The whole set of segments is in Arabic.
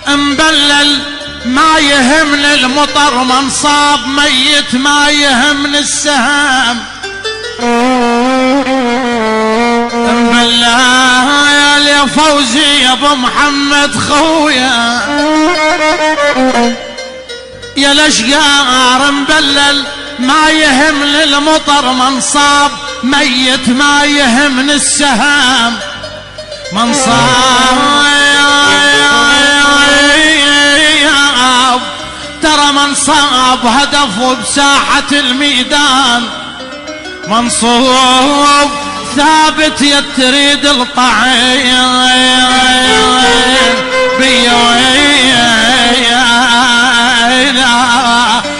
مبلل ما يهمني المطر منصاب، ميت ما يهمني السهام. مبلل يا فوزي يا ابو محمد خويا يا الاشقار، مبلل ما يهمني المطر منصاب، ميت ما يهمني السهام. منصاب ترى منصاب هدف بساحة الميدان، منصوب ثابت يا تريد الطعين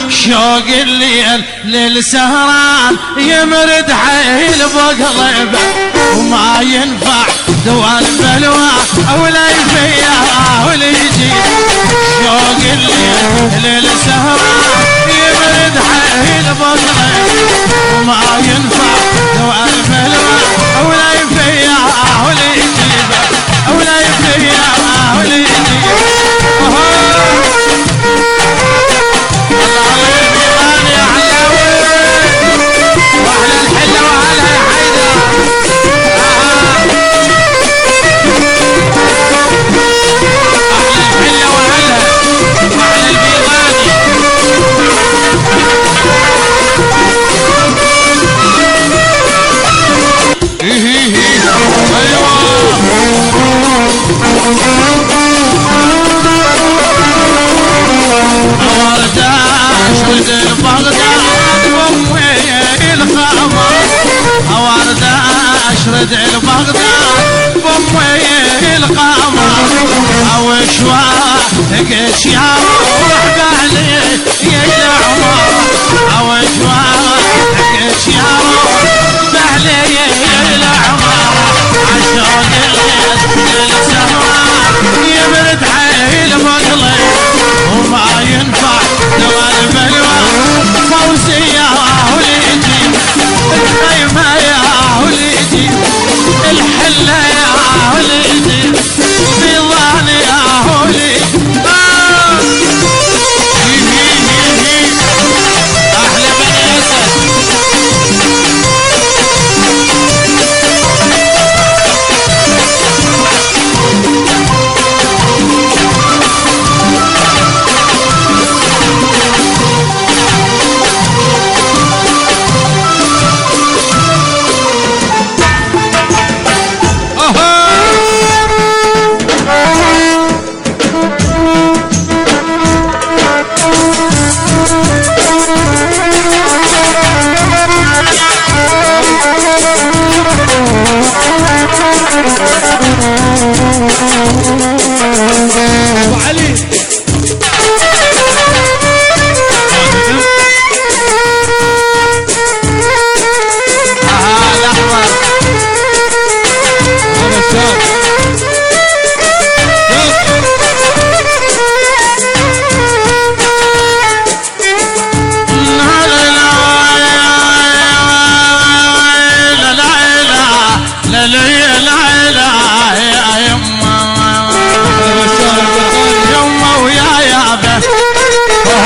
شوق الليل للسهران يمرد حيل بقلبه، وما ينفع دواء البلوى ولا يفيا ولا يجي. شوق الليل للسهران يمرد حيل بقلبه، وما ينفع دواء البلوى ولا يفيا ولا يجي ولا يفيا ولا يجي. اشرد البغداد بامي القمر، او شواهق يا روح بالي يا العمر، او شواهق يا روح بالي يا العمر. عشان السهران يبرد حيل بقلبي، وما ينفع دواء البلوى. فوزية وليدي الخيمة يا وليدي، الحلة يا وليدي، بيضان يا وليدي. أحلى بني أسد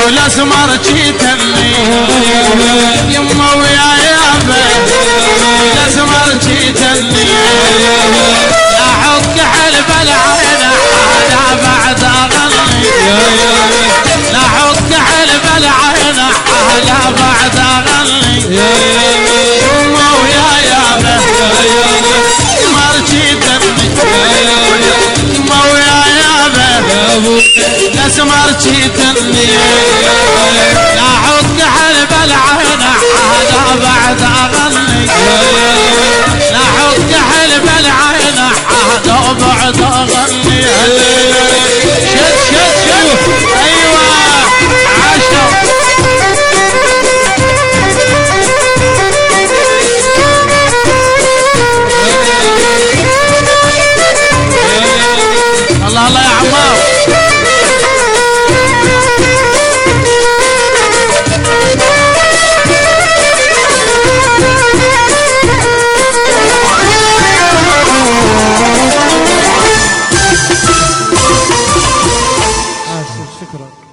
الاسمر جيتني يما ويا يابا، الاسمر جيتني لا حط كحل بالعين حالا بعد اغني، لا حط كحل بالعين حالا بعد اغني. يما ويا يابا الاسمر جيتني يما ويا يابا الاسمر جيتني لا حط كحل بالعين حالا بعد اغني، لا حط كحل بالعين حالا بعد اغني. شد شد شد ايوه عاشر الله الله يا عمار. شكرا.